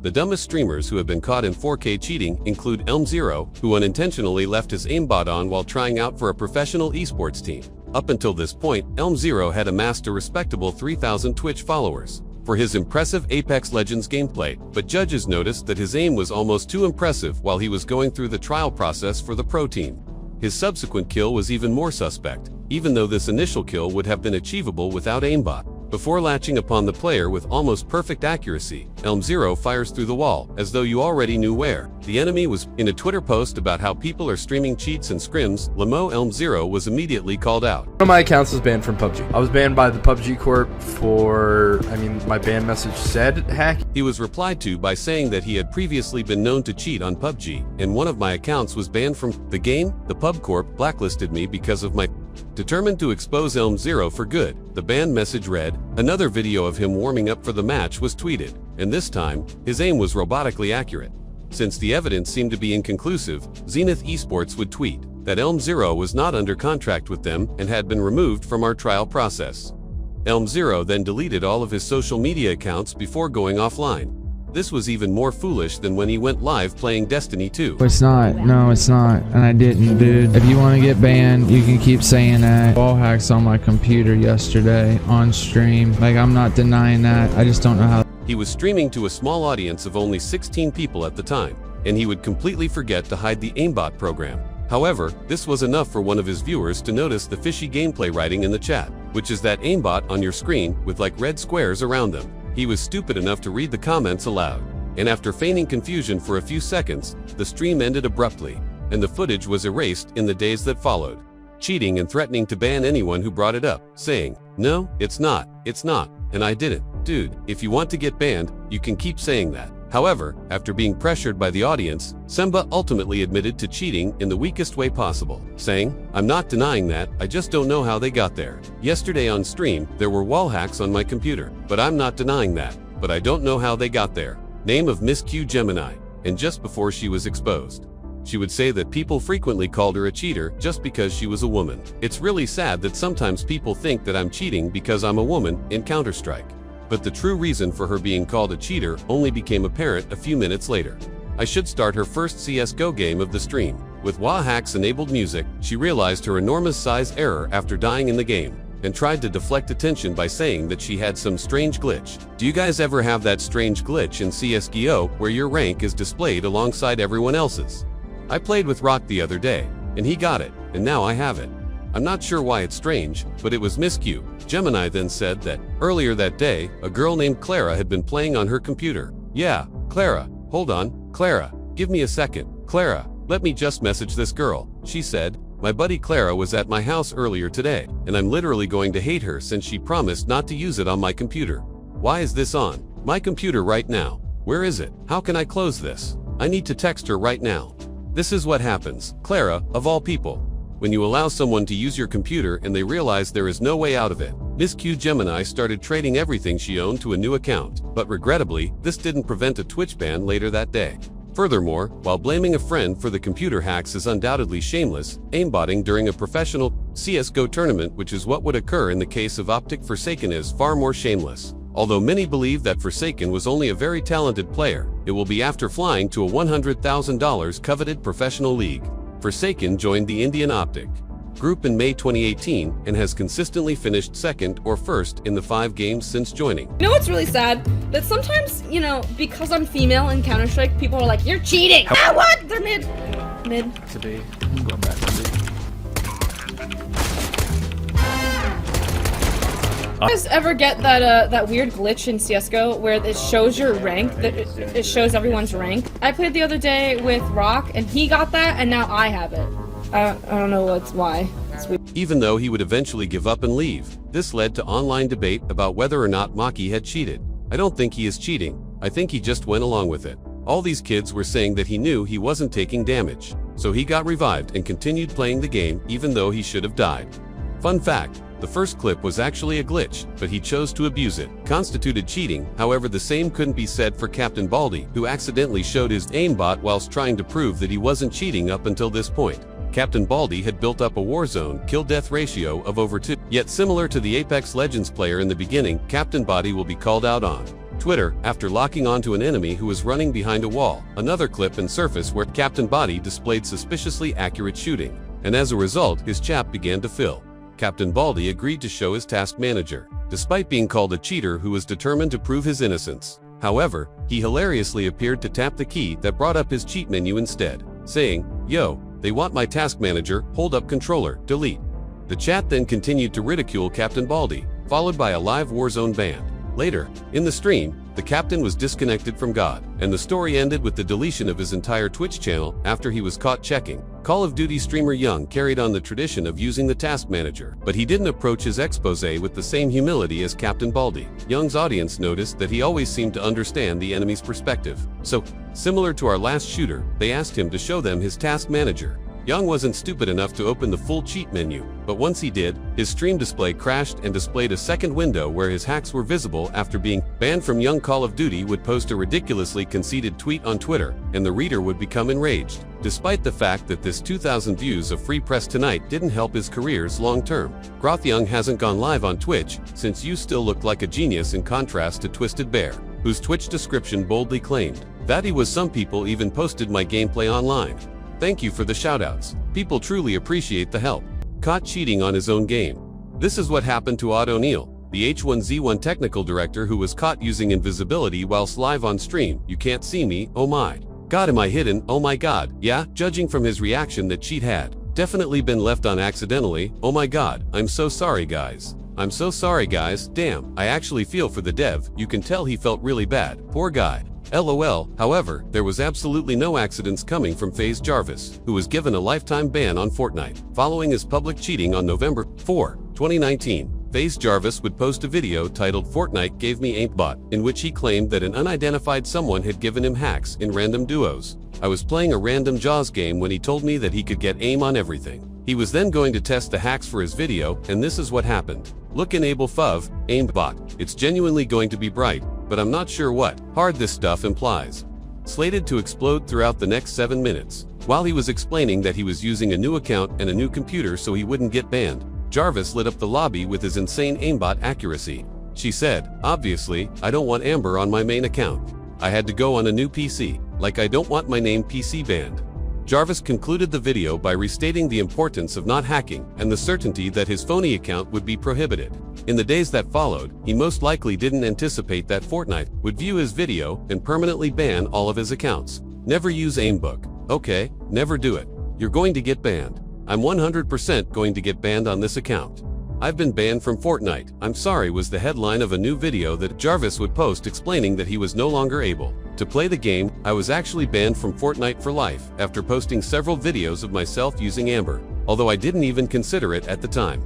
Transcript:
The dumbest streamers who have been caught in 4K cheating include Elm0, who unintentionally left his aimbot on while trying out for a professional esports team. Up until this point, Elm0 had amassed a respectable 3,000 Twitch followers for his impressive Apex Legends gameplay, but judges noticed that his aim was almost too impressive while he was going through the trial process for the pro team. His subsequent kill was even more suspect, even though this initial kill would have been achievable without aimbot. Before latching upon the player with almost perfect accuracy, Elm0 fires through the wall, as though you already knew where the enemy was. In a Twitter post about how people are streaming cheats and scrims, Lamo Elm0 was immediately called out. One of my accounts was banned from PUBG. I was banned by the PUBG Corp for, my ban message said hack. He was replied to by saying that he had previously been known to cheat on PUBG, and one of my accounts was banned from the game. The Pub Corp blacklisted me because of my determined to expose Elm0 for good. The ban message read, another video of him warming up for the match was tweeted, and this time, his aim was robotically accurate. Since the evidence seemed to be inconclusive, Zenith Esports would tweet that Elm0 was not under contract with them and had been removed from our trial process. Elm0 then deleted all of his social media accounts before going offline. This was even more foolish than when he went live playing Destiny 2. It's not. No, it's not. And I didn't, dude. If you want to get banned, you can keep saying that. Wallhacks on my computer yesterday on stream. Like, I'm not denying that. I just don't know how. He was streaming to a small audience of only 16 people at the time, and he would completely forget to hide the aimbot program. However, this was enough for one of his viewers to notice the fishy gameplay writing in the chat, which is that aimbot on your screen with like red squares around them. He was stupid enough to read the comments aloud, and after feigning confusion for a few seconds, the stream ended abruptly, and the footage was erased in the days that followed, cheating and threatening to ban anyone who brought it up, saying, "No, it's not, and I didn't." Dude, if you want to get banned, you can keep saying that. However, after being pressured by the audience, Semba ultimately admitted to cheating in the weakest way possible, saying, "I'm not denying that, I just don't know how they got there. Yesterday on stream, there were Wallhacks on my computer, but I'm not denying that, but I don't know how they got there." Name of Miss Q Gemini. And just before she was exposed, she would say that people frequently called her a cheater just because she was a woman. It's really sad that sometimes people think that I'm cheating because I'm a woman in Counter-Strike. But the true reason for her being called a cheater only became apparent a few minutes later. I should start her first CSGO game of the stream. With Wallhacks enabled music, she realized her enormous size error after dying in the game, and tried to deflect attention by saying that she had some strange glitch. Do you guys ever have that strange glitch in CSGO where your rank is displayed alongside everyone else's? I played with Rock the other day, and he got it, and now I have it. I'm not sure why it's strange, but it was Miss Q. Gemini then said that, earlier that day, a girl named Clara had been playing on her computer. Yeah, Clara. Hold on, Clara. Give me a second. Clara, let me just message this girl. She said, my buddy Clara was at my house earlier today, and I'm literally going to hate her since she promised not to use it on my computer. Why is this on my computer right now? Where is it? How can I close this? I need to text her right now. This is what happens, Clara, of all people, when you allow someone to use your computer and they realize there is no way out of it. Miss Q Gemini started trading everything she owned to a new account, but regrettably, this didn't prevent a Twitch ban later that day. Furthermore, while blaming a friend for the computer hacks is undoubtedly shameless, aimbotting during a professional CSGO tournament, which is what would occur in the case of Optic Forsaken, is far more shameless. Although many believe that Forsaken was only a very talented player, it will be after flying to a $100,000 coveted professional league. Forsaken joined the Indian Optic group in May 2018 and has consistently finished second or first in the 5 games since joining. You know what's really sad? That sometimes, because I'm female in Counter-Strike, people are like, you're cheating! Ah, what? They're mid. To be going back to be. You guys ever get that weird glitch in CSGO where it shows your rank, that it shows everyone's rank? I played the other day with Rock and he got that and now I have it. I don't know why. It's weird. Even though he would eventually give up and leave, this led to online debate about whether or not Maki had cheated. I don't think he is cheating. I think he just went along with it. All these kids were saying that he knew he wasn't taking damage, so he got revived and continued playing the game even though he should have died. Fun fact, the first clip was actually a glitch, but he chose to abuse it. Constituted cheating. However, the same couldn't be said for Captain Baldy, who accidentally showed his aimbot whilst trying to prove that he wasn't cheating up until this point. Captain Baldy had built up a Warzone kill-death ratio of over 2. Yet similar to the Apex Legends player in the beginning, Captain Baldy will be called out on Twitter, after locking onto an enemy who was running behind a wall. Another clip and surface where Captain Body displayed suspiciously accurate shooting. And as a result, his chat began to fill. Captain Baldy agreed to show his task manager, despite being called a cheater who was determined to prove his innocence. However, he hilariously appeared to tap the key that brought up his cheat menu instead, saying, "Yo, they want my task manager, hold up controller, delete." The chat then continued to ridicule Captain Baldy, followed by a live Warzone ban. Later, in the stream, the captain was disconnected from God, and the story ended with the deletion of his entire Twitch channel after he was caught checking. Call of Duty streamer Young carried on the tradition of using the task manager, but he didn't approach his expose with the same humility as Captain Baldy. Young's audience noticed that he always seemed to understand the enemy's perspective. So, similar to our last shooter, they asked him to show them his task manager. Young wasn't stupid enough to open the full cheat menu, but once he did, his stream display crashed and displayed a second window where his hacks were visible after being banned from Young. Call of Duty would post a ridiculously conceited tweet on Twitter, and the reader would become enraged, despite the fact that this 2,000 views of Free Press Tonight didn't help his careers long term. Groth Young hasn't gone live on Twitch, since you still look like a genius in contrast to Twisted Bear, whose Twitch description boldly claimed that he was. Some people even posted my gameplay online. Thank you for the shoutouts. People truly appreciate the help. Caught cheating on his own game. This is what happened to Odd O'Neill, the H1Z1 technical director who was caught using invisibility whilst live on stream. "You can't see me, oh my god, am I hidden, oh my god." Yeah, judging from his reaction, that cheat had definitely been left on accidentally. Oh my god, I'm so sorry guys. I'm so sorry guys, damn, I actually feel for the dev. You can tell he felt really bad, poor guy. LOL. However, there was absolutely no accidents coming from FaZe Jarvis, who was given a lifetime ban on Fortnite, following his public cheating on November 4, 2019. FaZe Jarvis would post a video titled "Fortnite Gave Me Aimbot," in which he claimed that an unidentified someone had given him hacks in random duos. "I was playing a random Jaws game when he told me that he could get aim on everything. He was then going to test the hacks for his video, and this is what happened. Look, enable FUV, Aimbot. It's genuinely going to be bright, but I'm not sure what hard this stuff implies." Slated to explode throughout the next 7 minutes. While he was explaining that he was using a new account and a new computer so he wouldn't get banned, Jarvis lit up the lobby with his insane aimbot accuracy. She said, "Obviously, I don't want Amber on my main account. I had to go on a new PC, like I don't want my name PC banned." Jarvis concluded the video by restating the importance of not hacking and the certainty that his phony account would be prohibited. In the days that followed, he most likely didn't anticipate that Fortnite would view his video and permanently ban all of his accounts. Never use Aimbook. Okay, never do it. You're going to get banned. I'm 100% going to get banned on this account. I've been banned from Fortnite. I'm sorry was the headline of a new video that Jarvis would post explaining that he was no longer able to play the game. "I was actually banned from Fortnite for life after posting several videos of myself using Amber, although I didn't even consider it at the time.